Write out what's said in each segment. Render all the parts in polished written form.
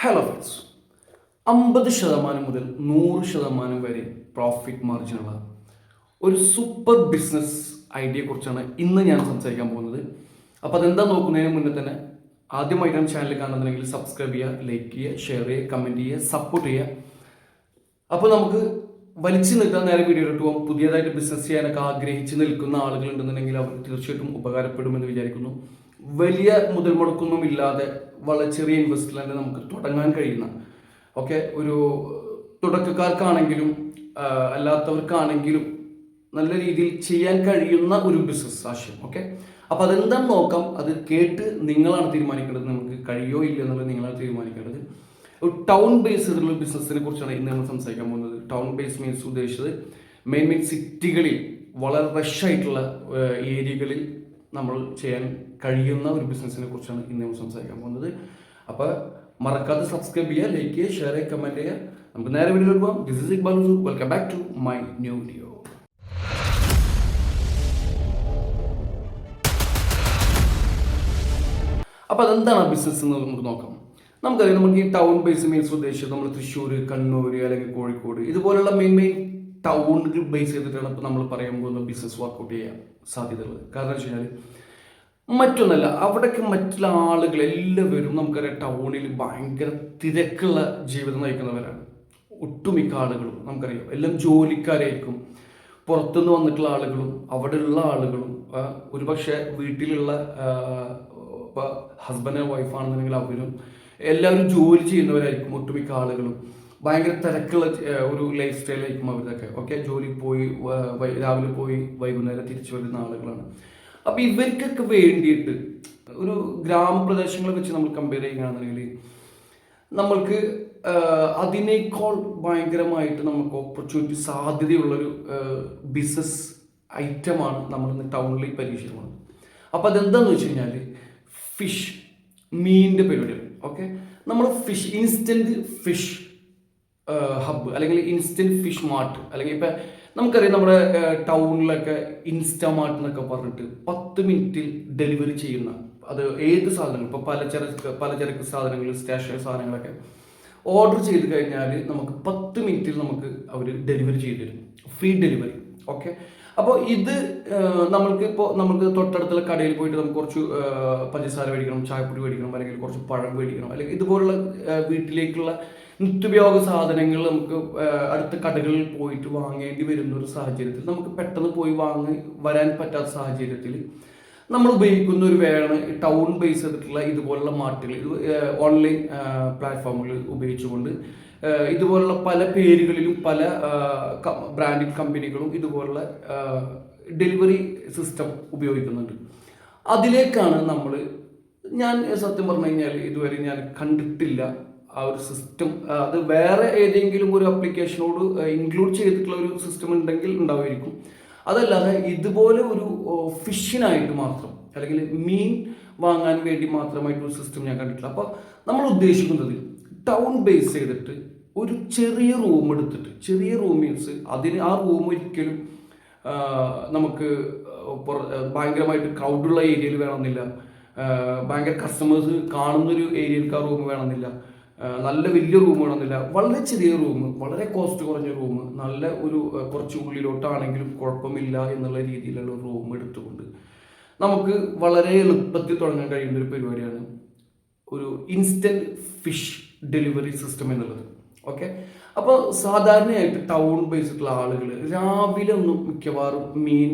Hello friends, 50% മുതൽ 100% വരെ profit മാർജിനുള്ള ഒരു സൂപ്പർ ബിസിനസ് ഐഡിയയെക്കുറിച്ചാണ് ഇന്ന് ഞാൻ സംസാരിക്കാൻ പോകുന്നത്. അപ്പോൾ അതെന്താ നോക്കുന്നതിന് മുന്നേ തന്നെ ആദ്യമായിട്ടാണ് ചാനൽ കാണുന്നുണ്ടെങ്കിൽ സബ്സ്ക്രൈബ് ചെയ്യുക, ലൈക്ക് ചെയ്യുക, ഷെയർ ചെയ്യുക, കമൻറ്റ് ചെയ്യുക, സപ്പോർട്ട് ചെയ്യുക. അപ്പോൾ നമുക്ക് വലിച്ചു നിൽക്കാൻ നേരെ വീഡിയോയിലോട്ട് പോകാം. പുതിയതായിട്ട് ബിസിനസ് ചെയ്യാനൊക്കെ ആഗ്രഹിച്ച് നിൽക്കുന്ന ആളുകളുണ്ടെന്നുണ്ടെങ്കിൽ അവർ തീർച്ചയായിട്ടും ഉപകാരപ്പെടുമെന്ന് വിചാരിക്കുന്നു. വലിയ മുതൽ മുടക്കൊന്നും ഇല്ലാതെ വളരെ ചെറിയ ഇൻവെസ്റ്റ്മെന്റ് നമുക്ക് തുടങ്ങാൻ കഴിയുന്ന ഒരു തുടക്കക്കാർക്കാണെങ്കിലും അല്ലാത്തവർക്കാണെങ്കിലും നല്ല രീതിയിൽ ചെയ്യാൻ കഴിയുന്ന ഒരു ബിസിനസ് ആശയം. അപ്പോൾ അതെന്താണെന്ന് നോക്കാം. അത് കേട്ട് നിങ്ങളാണ് തീരുമാനിക്കേണ്ടത്. നമുക്ക് കഴിയോ ഇല്ല എന്നുള്ളത് നിങ്ങളാണ് തീരുമാനിക്കേണ്ടത്. ഒരു ടൗൺ ബേസ് ചെയ്തിട്ടുള്ള ബിസിനസ്സിനെ കുറിച്ചാണ് ഇന്ന് നമ്മൾ സംസാരിക്കാൻ പോകുന്നത്. ടൗൺ ബേസ് മീൻസ് ഉദ്ദേശിച്ചത് മെയിൻ സിറ്റികളിൽ വളരെ റഷ് ആയിട്ടുള്ള ഏരിയകളിൽ നമ്മൾ ചെയ്യാൻ കഴിയുന്ന ഒരു ബിസിനസ്സിനെ കുറിച്ചാണ് ഇന്ന് നമ്മൾ സംസാരിക്കാൻ പോകുന്നത്. അപ്പോൾ മറക്കാതെ സബ്സ്ക്രൈബ് ചെയ്യുക, ലൈക്ക് ചെയ്യുക, ഷെയർ ചെയ്യുക, കമൻറ്റ് ചെയ്യുക. നമുക്ക് നേരെ വീഡിയോയിൽ പോകാം. This is Iqbal. Welcome back to my new video. അപ്പോൾ അതെന്താണ് ബിസിനസ് എന്ന് നമുക്ക് നോക്കാം. നമുക്കറിയാം, നമുക്ക് ഈ ടൗൺ ബേസ് മീൻസ് ഉദ്ദേശിച്ചത് നമ്മൾ തൃശ്ശൂർ, കണ്ണൂർ അല്ലെങ്കിൽ കോഴിക്കോട് ഇതുപോലുള്ള മെയിൻ ടൗണിൽ ബേസ് ചെയ്തിട്ടാണ് ഇപ്പോൾ നമ്മൾ പറയാൻ പോകുന്ന ബിസിനസ് വർക്കൗട്ട് ചെയ്യാൻ സാധ്യതയുള്ളത്. കാരണം എന്ന് വെച്ച് കഴിഞ്ഞാൽ മറ്റൊന്നല്ല, അവിടേക്ക് മറ്റുള്ള ആളുകൾ എല്ലാവരും നമുക്കറിയാം ടൗണിൽ ഭയങ്കര തിരക്കുള്ള ജീവിതം നയിക്കുന്നവരാണ്. ഒട്ടുമിക്ക ആളുകളും നമുക്കറിയാം എല്ലാം ജോലിക്കാരായിരിക്കും. പുറത്തുനിന്ന് വന്നിട്ടുള്ള ആളുകളും അവിടെയുള്ള ആളുകളും ഒരുപക്ഷെ വീട്ടിലുള്ള ഇപ്പോൾ ഹസ്ബൻഡ് വൈഫാണെന്നുണ്ടെങ്കിൽ അവരും എല്ലാവരും ജോലി ചെയ്യുന്നവരായിരിക്കും. ഒട്ടുമിക്ക ആളുകളും ഭയങ്കര തിരക്കുള്ള ഒരു ലൈഫ് സ്റ്റൈലായിരിക്കും അവരുടെയൊക്കെ. ജോലി പോയി രാവിലെ പോയി വൈകുന്നേരം തിരിച്ചു വരുന്ന ആളുകളാണ്. അപ്പോൾ ഇവർക്കൊക്കെ വേണ്ടിയിട്ട് ഒരു ഗ്രാമപ്രദേശങ്ങളെ വെച്ച് നമ്മൾ കമ്പയർ ചെയ്യുകയാണെന്നുണ്ടെങ്കിൽ നമ്മൾക്ക് അതിനേക്കാൾ ഭയങ്കരമായിട്ട് നമുക്ക് ഓപ്പർച്യൂണിറ്റി സാധ്യതയുള്ളൊരു ബിസിനസ് ഐറ്റമാണ് നമ്മളിന്ന് ടൗണിൽ പരീക്ഷിക്കുന്നത്. അപ്പോൾ അതെന്താണെന്ന് വെച്ച് കഴിഞ്ഞാൽ ഫിഷ്, മീനിൻ്റെ പരിപാടിയാണ്. നമ്മൾ ഫിഷ്, ഇൻസ്റ്റൻറ്റ് ഫിഷ് ഹബ്ബ് അല്ലെങ്കിൽ ഇൻസ്റ്റൻറ്റ് ഫിഷ് മാർട്ട്, അല്ലെങ്കിൽ ഇപ്പം നമുക്കറിയാം നമ്മുടെ ടൗണിലൊക്കെ ഇൻസ്റ്റാമാർട്ട് എന്നൊക്കെ പറഞ്ഞിട്ട് 10 മിനിറ്റിൽ ഡെലിവറി ചെയ്യുന്ന, അത് ഏത് സാധനങ്ങൾ ഇപ്പോൾ പലചരക്ക് സാധനങ്ങൾ, സ്റ്റേഷനറി സാധനങ്ങളൊക്കെ ഓർഡർ ചെയ്ത് കഴിഞ്ഞാൽ നമുക്ക് 10 മിനിറ്റിൽ നമുക്ക് അവർ ഡെലിവറി ചെയ്ത് തരും, ഫ്രീ ഡെലിവറി. അപ്പോൾ ഇത് നമുക്ക് തൊട്ടടുത്തുള്ള കടയിൽ പോയിട്ട് നമുക്ക് കുറച്ച് പഞ്ചസാര മേടിക്കണം, ചായപ്പൊടി മേടിക്കണം, അല്ലെങ്കിൽ കുറച്ച് പഴം മേടിക്കണം, അല്ലെങ്കിൽ ഇതുപോലുള്ള വീട്ടിലേക്കുള്ള നിത്യോപയോഗ സാധനങ്ങൾ നമുക്ക് അടുത്ത കടകളിൽ പോയിട്ട് വാങ്ങേണ്ടി വരുന്ന ഒരു സാഹചര്യത്തിൽ, നമുക്ക് പെട്ടെന്ന് പോയി വരാൻ പറ്റാത്ത സാഹചര്യത്തിൽ നമ്മൾ ഉപയോഗിക്കുന്ന ഒരു വേളാണ് ടൗൺ ബേസ് ചെയ്തിട്ടുള്ള ഇതുപോലുള്ള മാർട്ടുകൾ, ഓൺലൈൻ പ്ലാറ്റ്ഫോമുകൾ ഉപയോഗിച്ചുകൊണ്ട് ഇതുപോലുള്ള പല പേരുകളിലും പല ബ്രാൻഡിങ് കമ്പനികളും ഇതുപോലുള്ള ഡെലിവറി സിസ്റ്റം ഉപയോഗിക്കുന്നുണ്ട്. അതിലേക്കാണ് ഞാൻ സത്യം പറഞ്ഞു കഴിഞ്ഞാൽ ഇതുവരെ ഞാൻ കണ്ടിട്ടില്ല ആ ഒരു സിസ്റ്റം. അത് വേറെ ഏതെങ്കിലും ഒരു ആപ്ലിക്കേഷനോട് ഇൻക്ലൂഡ് ചെയ്തിട്ടുള്ള ഒരു സിസ്റ്റം ഉണ്ടെങ്കിൽ ഉണ്ടാവുമായിരിക്കും. അതല്ലാതെ ഇതുപോലെ ഒരു ഫിഷിനായിട്ട് മാത്രം അല്ലെങ്കിൽ മീൻ വാങ്ങാൻ വേണ്ടി മാത്രമായിട്ടൊരു സിസ്റ്റം ഞാൻ കണ്ടിട്ടില്ല. അപ്പോൾ നമ്മൾ ഉദ്ദേശിക്കുന്നത് ടൗൺ ബേസ് ചെയ്തിട്ട് ഒരു ചെറിയ റൂം എടുത്തിട്ട്, ചെറിയ റൂം മീൻസ് ആ റൂം ഒരിക്കലും നമുക്ക് ഭയങ്കരമായിട്ട് ക്രൗഡുള്ള ഏരിയയിൽ വേണമെന്നില്ല, ഭയങ്കര കസ്റ്റമേഴ്സ് കാണുന്നൊരു ഏരിയയിലേക്ക് ആ റൂം വേണമെന്നില്ല, നല്ല വലിയ റൂം വേണമെന്നില്ല, വളരെ ചെറിയ റൂം, വളരെ കോസ്റ്റ് കുറഞ്ഞ റൂം, നല്ല ഒരു കുറച്ച് ഉള്ളിലോട്ടാണെങ്കിലും കുഴപ്പമില്ല എന്നുള്ള രീതിയിലുള്ള റൂം എടുത്തുകൊണ്ട് നമുക്ക് വളരെ എളുപ്പത്തിൽ തുടങ്ങാൻ കഴിയുന്ന ഒരു പരിപാടിയാണ് ഒരു ഇൻസ്റ്റൻറ്റ് ഫിഷ് ഡെലിവറി സിസ്റ്റം എന്നുള്ളത്. അപ്പോൾ സാധാരണയായിട്ട് ടൗൺ ബേസിലുള്ള ആളുകൾ രാവിലെ ഒന്നും മിക്കവാറും മീൻ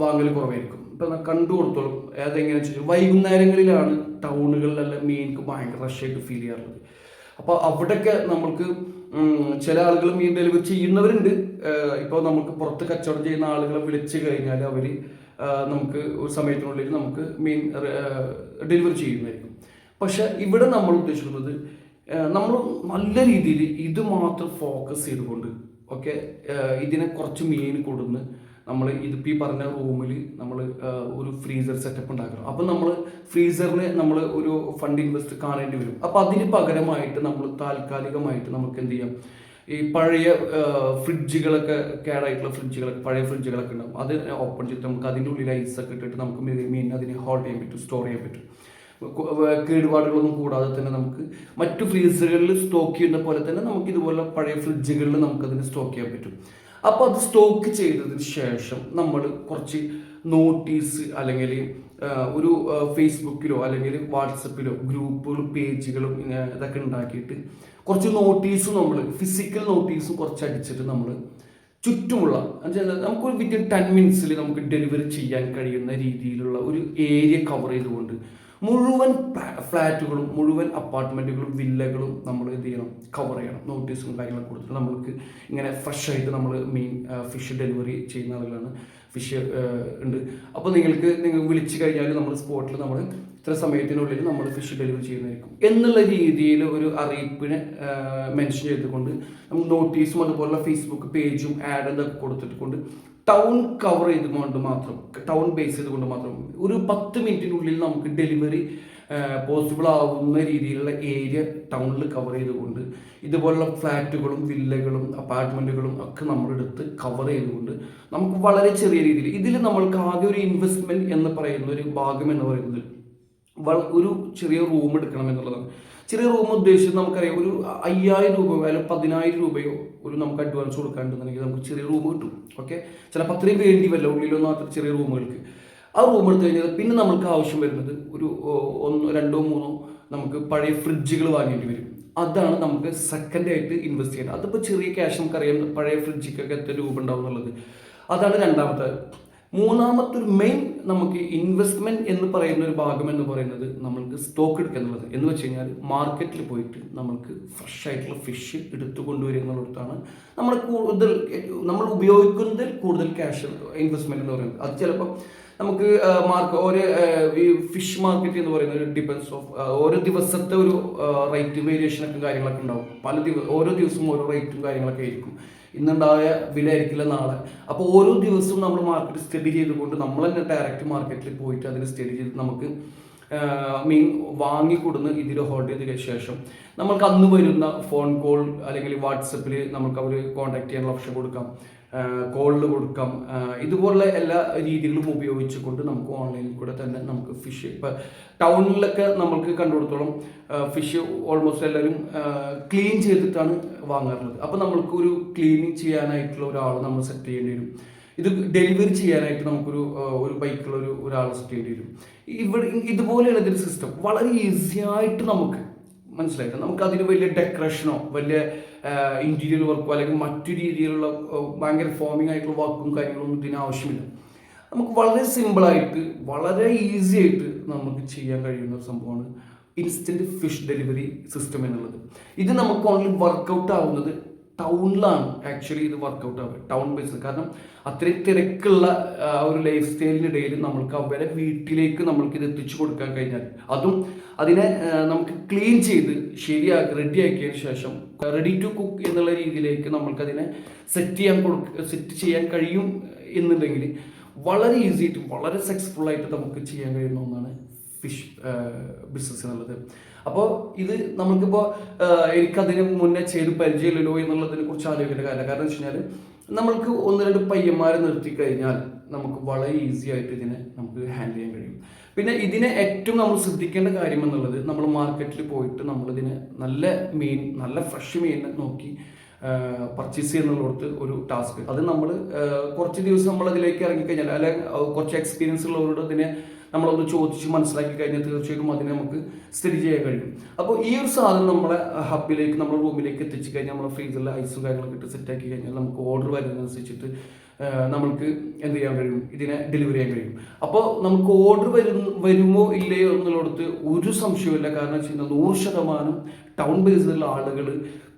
വാങ്ങൽ കുറവായിരിക്കും. ഇപ്പം കണ്ടു കൊടുത്തോളും. അതെങ്ങനെയാണെന്ന് വെച്ചാൽ വൈകുന്നേരങ്ങളിലാണ് ടൗണുകളിലെല്ലാം മീൻക്ക് ഭയങ്കര റഷായിട്ട് ഫീൽ ചെയ്യാറുള്ളത്. അപ്പോൾ അവിടെയൊക്കെ നമ്മൾക്ക് ചില ആളുകൾ മീൻ ഡെലിവറി ചെയ്യുന്നവരുണ്ട്. ഇപ്പോൾ നമുക്ക് പുറത്ത് കച്ചവടം ചെയ്യുന്ന ആളുകളെ വിളിച്ചു കഴിഞ്ഞാൽ അവർ നമുക്ക് ഒരു സമയത്തിനുള്ളിൽ നമുക്ക് മീൻ ഡെലിവറി ചെയ്യുന്നതായിരിക്കും. പക്ഷെ ഇവിടെ നമ്മൾ ഉദ്ദേശിക്കുന്നത് നമ്മൾ നല്ല രീതിയിൽ ഇത് മാത്രം ഫോക്കസ് ചെയ്തുകൊണ്ട് ഇതിനെ കുറച്ച് മീൻ കൊടുന്ന് നമ്മൾ ഇതിപ്പോൾ ഈ പറഞ്ഞ റൂമിൽ നമ്മൾ ഒരു ഫ്രീസർ സെറ്റപ്പ് ഉണ്ടാക്കണം. അപ്പം നമ്മൾ ഫ്രീസറിന് നമ്മൾ ഒരു ഫണ്ട് ഇൻവെസ്റ്റ് കാണേണ്ടി വരും. അപ്പം അതിന് പകരമായിട്ട് നമ്മൾ താൽക്കാലികമായിട്ട് നമുക്ക് എന്ത് ചെയ്യാം, ഈ പഴയ ഫ്രിഡ്ജുകളൊക്കെ, കേടായിട്ടുള്ള ഫ്രിഡ്ജുകളൊക്കെ, പഴയ ഫ്രിഡ്ജുകളൊക്കെ ഉണ്ടാകും. അത് ഓപ്പൺ ചെയ്തിട്ട് നമുക്ക് അതിൻ്റെ ഉള്ളിൽ ഐസൊക്കെ ഇട്ടിട്ട് നമുക്ക് മീൻ അതിനെ ഹോൾഡ് ചെയ്യാൻ പറ്റും, സ്റ്റോർ ചെയ്യാൻ പറ്റും. കേടുപാടുകളൊന്നും കൂടാതെ തന്നെ നമുക്ക് മറ്റു ഫ്രീസറുകളിൽ സ്റ്റോക്ക് ചെയ്യുന്ന പോലെ തന്നെ നമുക്ക് ഇതുപോലെ പഴയ ഫ്രിഡ്ജുകളിൽ നമുക്കതിന് സ്റ്റോക്ക് ചെയ്യാൻ പറ്റും. അപ്പോൾ അത് സ്റ്റോക്ക് ചെയ്തതിന് ശേഷം നമ്മൾ കുറച്ച് നോട്ടീസ് അല്ലെങ്കിൽ ഒരു ഫേസ്ബുക്കിലോ അല്ലെങ്കിൽ വാട്സപ്പിലോ ഗ്രൂപ്പുകളും പേജുകളും ഇതൊക്കെ ഉണ്ടാക്കിയിട്ട് കുറച്ച് നോട്ടീസും നമ്മൾ ഫിസിക്കൽ നോട്ടീസും കുറച്ച് അടിച്ചിട്ട് നമ്മൾ ചുറ്റുമുള്ള നമുക്കൊരു വിത്തിൻ 10 മിനിറ്റ്സിൽ നമുക്ക് ഡെലിവറി ചെയ്യാൻ കഴിയുന്ന രീതിയിലുള്ള ഒരു ഏരിയ കവർ ചെയ്തുകൊണ്ട് മുഴുവൻ ഫ്ലാറ്റുകളും മുഴുവൻ അപ്പാർട്ട്മെൻറ്റുകളും വില്ലകളും നമ്മൾ എന്ത് ചെയ്യണം, കവർ ചെയ്യണം. നോട്ടീസും കാര്യങ്ങളൊക്കെ കൊടുത്തിട്ട് നമ്മൾക്ക് ഇങ്ങനെ ഫ്രഷ് ആയിട്ട് നമ്മൾ ഫിഷ് ഡെലിവറി ചെയ്യുന്ന ആളുകളാണ്. ഫിഷ് ഉണ്ട്. അപ്പോൾ നിങ്ങൾ വിളിച്ചു കഴിഞ്ഞാൽ നമ്മൾ സ്പോട്ടിൽ നമ്മൾ ഇത്ര സമയത്തിനുള്ളിൽ നമ്മൾ ഫിഷ് ഡെലിവറി ചെയ്യുന്നതായിരിക്കും എന്നുള്ള രീതിയിൽ ഒരു അറിയിപ്പിനെ മെൻഷൻ ചെയ്തുകൊണ്ട് നമ്മൾ നോട്ടീസും അതുപോലുള്ള ഫേസ്ബുക്ക് പേജും ആഡ് ഇതൊക്കെ കൊടുത്തിട്ട് കൊണ്ട് ടൗൺ കവർ ചെയ്തുകൊണ്ട് മാത്രം, ടൗൺ ബേസ് ചെയ്തുകൊണ്ട് മാത്രം ഒരു 10 മിനിറ്റിനുള്ളിൽ നമുക്ക് ഡെലിവറി പോസിബിൾ ആവുന്ന രീതിയിലുള്ള ഏരിയ ടൗണിൽ കവർ ചെയ്തുകൊണ്ട് ഇതുപോലുള്ള ഫ്ലാറ്റുകളും വില്ലകളും അപ്പാർട്ട്മെൻറ്റുകളും ഒക്കെ നമ്മളെടുത്ത് കവർ ചെയ്തുകൊണ്ട് നമുക്ക് വളരെ ചെറിയ രീതിയിൽ ഇതിൽ നമ്മൾക്ക് ആകെ ഒരു ഇൻവെസ്റ്റ്മെൻറ്റ് എന്ന് പറയുന്ന ഒരു ഭാഗം എന്ന് പറയുന്നത് ഒരു ചെറിയ റൂം എടുക്കണം എന്നുള്ളതാണ്. ചെറിയ റൂം ഉദ്ദേശിച്ച് നമുക്കറിയാം ഒരു 5000 രൂപയോ അല്ലെങ്കിൽ 10000 രൂപയോ ഒരു നമുക്ക് അഡ്വാൻസ് കൊടുക്കാണ്ടെന്നുണ്ടെങ്കിൽ നമുക്ക് ചെറിയ റൂം കിട്ടും. ഓക്കെ, ചിലപ്പോൾ അത്രയും വേണ്ടി വല്ല ഉള്ളിലൊന്നും അത്ര ചെറിയ റൂമുകൾക്ക് ആ റൂം എടുത്തു കഴിഞ്ഞാൽ പിന്നെ നമുക്ക് ആവശ്യം വരുന്നത് ഒരു 1, 2, 3 നമുക്ക് പഴയ ഫ്രിഡ്ജുകൾ വാങ്ങേണ്ടി വരും. അതാണ് നമുക്ക് സെക്കൻഡായിട്ട് ഇൻവെസ്റ്റ് ചെയ്യുന്നത്. അതിപ്പോൾ ചെറിയ ക്യാഷ് നമുക്കറിയാം, പഴയ ഫ്രിഡ്ജിക്കൊക്കെ എത്ര രൂപ ഉണ്ടാവും എന്നുള്ളത്. അതാണ് രണ്ടാമത്തെ. മൂന്നാമത്തെ ഒരു മെയിൻ നമുക്ക് ഇൻവെസ്റ്റ്മെൻറ്റ് എന്ന് പറയുന്ന ഒരു ഭാഗം എന്ന് പറയുന്നത് നമ്മൾക്ക് സ്റ്റോക്ക് എടുക്കുക എന്നുള്ളത്. എന്ന് വെച്ച് കഴിഞ്ഞാൽ മാർക്കറ്റിൽ പോയിട്ട് നമ്മൾക്ക് ഫ്രഷ് ആയിട്ടുള്ള ഫിഷ് എടുത്തു കൊണ്ടുവരിക എന്നുള്ളതാണ് നമ്മൾ ഉപയോഗിക്കുന്നതിൽ കൂടുതൽ ക്യാഷ് ഇൻവെസ്റ്റ്മെൻറ്റ് എന്ന് പറയുന്നത്. അത് ചിലപ്പോൾ നമുക്ക് ഈ ഫിഷ് മാർക്കറ്റ് എന്ന് പറയുന്നത് ഡിപ്പെൻസ് ഓഫ് ഓരോ ദിവസത്തെ ഒരു റേറ്റ് വേരിയേഷനൊക്കെ കാര്യങ്ങളൊക്കെ ഉണ്ടാവും. ഓരോ ദിവസവും ഓരോ റേറ്റും കാര്യങ്ങളൊക്കെ ആയിരിക്കും. ഇന്നുണ്ടായ വില ആയിരിക്കില്ല നാളെ. അപ്പോൾ ഓരോ ദിവസവും നമ്മൾ മാർക്കറ്റ് സ്റ്റഡി ചെയ്തുകൊണ്ട് നമ്മൾ തന്നെ ഡയറക്റ്റ് മാർക്കറ്റിൽ പോയിട്ട് അതിന് സ്റ്റഡി ചെയ്ത് നമുക്ക് മീൻ വാങ്ങിക്കൊടുന്ന് ഇതിൽ ഹോൾഡ് ചെയ്തതിന് ശേഷം നമ്മൾക്ക് അന്ന് വരുന്ന ഫോൺ കോൾ അല്ലെങ്കിൽ വാട്സപ്പിൽ നമുക്ക് അവർ കോൺടാക്ട് ചെയ്യാനുള്ള ഓപ്ഷൻ കൊടുക്കാം, കോളിൽ കൊടുക്കാം. ഇതുപോലുള്ള എല്ലാ രീതികളും ഉപയോഗിച്ചുകൊണ്ട് നമുക്ക് ഓൺലൈനിൽ കൂടെ തന്നെ നമുക്ക് ഫിഷ് ഇപ്പം ടൗണിലൊക്കെ നമുക്ക് കണ്ടുകൊടുത്തോളം ഫിഷ് ഓൾമോസ്റ്റ് എല്ലാവരും ക്ലീൻ ചെയ്തിട്ടാണ് വാങ്ങാറുള്ളത്. അപ്പോൾ നമ്മൾക്ക് ഒരു ക്ലീനിങ് ചെയ്യാനായിട്ടുള്ള ഒരാൾ നമ്മൾ സെറ്റ് ചെയ്യേണ്ടി വരും. ഇത് ഡെലിവറി ചെയ്യാനായിട്ട് നമുക്കൊരു ബൈക്കുള്ള ഒരാൾ സെറ്റ് ചെയ്യേണ്ടി വരും. ഇതുപോലെയുള്ള ഒരു സിസ്റ്റം വളരെ ഈസി ആയിട്ട് നമുക്ക് മനസ്സിലായിട്ട് നമുക്ക് അതിന് വലിയ ഡെക്കറേഷനോ വലിയ ഇൻറ്റീരിയർ വർക്കോ അല്ലെങ്കിൽ മറ്റു രീതിയിലുള്ള ഭയങ്കര ഫോമിംഗ് ആയിട്ടുള്ള വർക്കും കാര്യങ്ങളൊന്നും ഇതിന് ആവശ്യമില്ല. നമുക്ക് വളരെ സിമ്പിളായിട്ട് വളരെ ഈസി ആയിട്ട് നമുക്ക് ചെയ്യാൻ കഴിയുന്ന ഒരു സംഭവമാണ് ഇൻസ്റ്റൻറ്റ് ഫിഷ് ഡെലിവറി സിസ്റ്റം എന്നുള്ളത്. ഇത് നമുക്ക് ഓൺലി വർക്കൗട്ട് ആവുന്നത് ടൗണിലാണ്. ആക്ച്വലി ഇത് വർക്കൗട്ട് ആവുക ടൗൺ ബേസ്. കാരണം അത്രയും തിരക്കുള്ള ഒരു ലൈഫ് സ്റ്റൈലിനിടയിൽ നമ്മൾക്ക് അവരെ വീട്ടിലേക്ക് നമ്മൾക്ക് ഇത് എത്തിച്ചു കൊടുക്കാൻ കഴിഞ്ഞാൽ അതും അതിനെ നമുക്ക് ക്ലീൻ ചെയ്ത് റെഡിയാക്കിയതിന് ശേഷം റെഡി ടു കുക്ക് എന്നുള്ള രീതിയിലേക്ക് നമ്മൾക്കതിനെ സെറ്റ് ചെയ്യാൻ കഴിയും എന്നുണ്ടെങ്കിൽ വളരെ ഈസി ആയിട്ട് വളരെ സക്സസ്ഫുൾ ആയിട്ട് നമുക്ക് ചെയ്യാൻ കഴിയുന്ന ഒന്നാണ് ഫിഷ് ബിസിനസ് എന്നുള്ളത്. അപ്പോൾ ഇത് നമുക്കിപ്പോൾ എനിക്കതിന് മുന്നേ ചെയ്ത് പരിചയമില്ലല്ലോ എന്നുള്ളതിനെ കുറിച്ച് ആലോചിക്കേണ്ട കാര്യമില്ല. കാരണം എന്ന് വെച്ച് കഴിഞ്ഞാൽ നമ്മൾക്ക് 1-2 പയ്യന്മാരെ നിർത്തി കഴിഞ്ഞാൽ നമുക്ക് വളരെ ഈസി ആയിട്ട് ഇതിനെ നമുക്ക് ഹാൻഡിൽ ചെയ്യാൻ കഴിയും. പിന്നെ ഇതിനെ ഏറ്റവും നമ്മൾ ശ്രദ്ധിക്കേണ്ട കാര്യം എന്നുള്ളത് നമ്മൾ മാർക്കറ്റിൽ പോയിട്ട് നമ്മളിതിനെ നല്ല ഫ്രഷ് മീൻ നോക്കി പർച്ചേസ് ചെയ്യുന്നുള്ളടത്ത് ഒരു ടാസ്ക്. അത് നമ്മൾ കുറച്ച് ദിവസം നമ്മളതിലേക്ക് ഇറങ്ങിക്കഴിഞ്ഞാൽ അല്ലെങ്കിൽ കുറച്ച് എക്സ്പീരിയൻസ് ഉള്ളവരോട് അതിനെ നമ്മളൊന്ന് ചോദിച്ച് മനസ്സിലാക്കി കഴിഞ്ഞാൽ തീർച്ചയായിട്ടും അതിനെ നമുക്ക് സ്റ്റഡി ചെയ്യാൻ കഴിയും. അപ്പോൾ ഈ ഒരു സാധനം നമ്മളെ ഹബിലേക്ക് നമ്മുടെ റൂമിലേക്ക് എത്തിച്ച് കഴിഞ്ഞാൽ നമ്മുടെ ഫ്രീസറിൽ ഐസും കാര്യങ്ങളൊക്കെ ഇട്ട് സെറ്റാക്കി കഴിഞ്ഞാൽ നമുക്ക് ഓർഡർ വരുന്നതനുസരിച്ചിട്ട് നമ്മൾക്ക് എന്ത് ചെയ്യാൻ കഴിയും, ഇതിനെ ഡെലിവറി ചെയ്യാൻ കഴിയും. അപ്പോൾ നമുക്ക് ഓർഡർ വരുമോ ഇല്ലയോ എന്നുള്ളടത്ത് ഒരു സംശയമില്ല. കാരണം വെച്ച് കഴിഞ്ഞാൽ 100% ടൗൺ ബേസിലുള്ള ആളുകൾ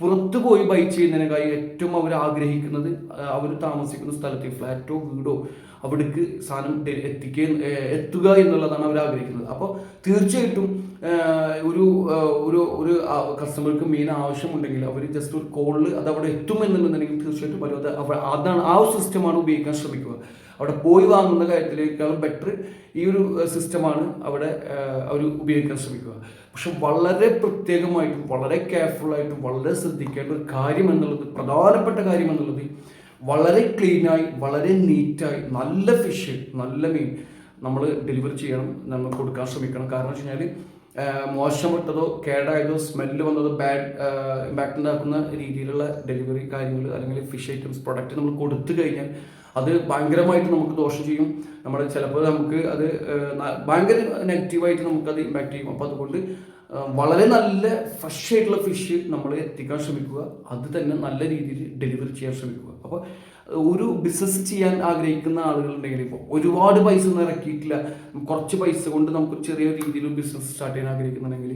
പുറത്തു പോയി ബൈ ചെയ്യുന്നതിനേക്കായി ഏറ്റവും അവർ ആഗ്രഹിക്കുന്നത് അവർ താമസിക്കുന്ന സ്ഥലത്ത് ഫ്ലാറ്റോ വീടോ അവിടേക്ക് സാധനം എത്തുക എന്നുള്ളതാണ് അവർ ആഗ്രഹിക്കുന്നത്. അപ്പോൾ തീർച്ചയായിട്ടും ഒരു കസ്റ്റമർക്ക് മീൻ ആവശ്യമുണ്ടെങ്കിൽ അവർ ജസ്റ്റ് ഒരു കോളിൽ അത് അവിടെ എത്തുമെന്നുണ്ടെന്നുണ്ടെങ്കിൽ തീർച്ചയായിട്ടും അതാണ് ആ ഒരു സിസ്റ്റമാണ് ഉപയോഗിക്കാൻ ശ്രമിക്കുക. അവിടെ പോയി വാങ്ങുന്ന കാര്യത്തിലേക്കാളും ബെറ്റർ ഈ ഒരു സിസ്റ്റമാണ് അവിടെ അവർ ഉപയോഗിക്കാൻ ശ്രമിക്കുക. പക്ഷെ വളരെ പ്രത്യേകമായിട്ടും വളരെ കെയർഫുള്ളായിട്ടും വളരെ ശ്രദ്ധിക്കേണ്ട ഒരു കാര്യം എന്നുള്ളത്, പ്രധാനപ്പെട്ട കാര്യം എന്നുള്ളത്, വളരെ ക്ലീനായി വളരെ നീറ്റായി നല്ല ഫിഷ് നല്ല മീൻ നമ്മൾ ഡെലിവറി ചെയ്യണം, നമ്മൾ കൊടുക്കാൻ ശ്രമിക്കണം. കാരണം വെച്ച് കഴിഞ്ഞാൽ മോശമിട്ടതോ കേടായതോ സ്മെല്ല് വന്നതോ ബാഡ് ഇമ്പാക്റ്റ് ഉണ്ടാക്കുന്ന രീതിയിലുള്ള ഡെലിവറി കാര്യങ്ങൾ അല്ലെങ്കിൽ ഫിഷ് ഐറ്റംസ് പ്രൊഡക്റ്റ് നമ്മൾ കൊടുത്തു കഴിഞ്ഞാൽ അത് ഭയങ്കരമായിട്ട് നമുക്ക് ദോഷം ചെയ്യും. നമ്മൾ ചിലപ്പോൾ നമുക്ക് അത് ഭയങ്കര നെഗറ്റീവായിട്ട് നമുക്കത് ഇമ്പാക്റ്റ് ചെയ്യും. അപ്പോൾ അതുകൊണ്ട് വളരെ നല്ല ഫ്രഷ് ആയിട്ടുള്ള ഫിഷ് നമ്മൾ എത്തിക്കാൻ ശ്രമിക്കുക, അത് തന്നെ നല്ല രീതിയിൽ ഡെലിവറി ചെയ്യാൻ ശ്രമിക്കുക. അപ്പോൾ ഒരു ബിസിനസ് ചെയ്യാൻ ആഗ്രഹിക്കുന്ന ആളുകളുണ്ടെങ്കിൽ ഇപ്പോൾ ഒരുപാട് പൈസ ഒന്നും ഇറക്കിയിട്ടില്ല, കുറച്ച് പൈസ കൊണ്ട് നമുക്ക് ചെറിയ രീതിയിൽ ബിസിനസ് സ്റ്റാർട്ട് ചെയ്യാൻ ആഗ്രഹിക്കുന്നുണ്ടെങ്കിൽ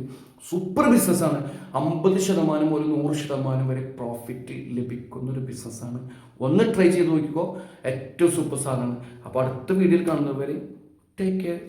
സൂപ്പർ ബിസിനസ്സാണ്. 50% ഒരു 100% വരെ പ്രോഫിറ്റ് ലഭിക്കുന്ന ഒരു ബിസിനസ്സാണ്. ഒന്ന് ട്രൈ ചെയ്ത് നോക്കിക്കോ, ഏറ്റവും സൂപ്പർ സാധനമാണ്. അപ്പോൾ അടുത്ത വീഡിയോയിൽ കാണുന്നവരെ ടേക്ക് കെയർ.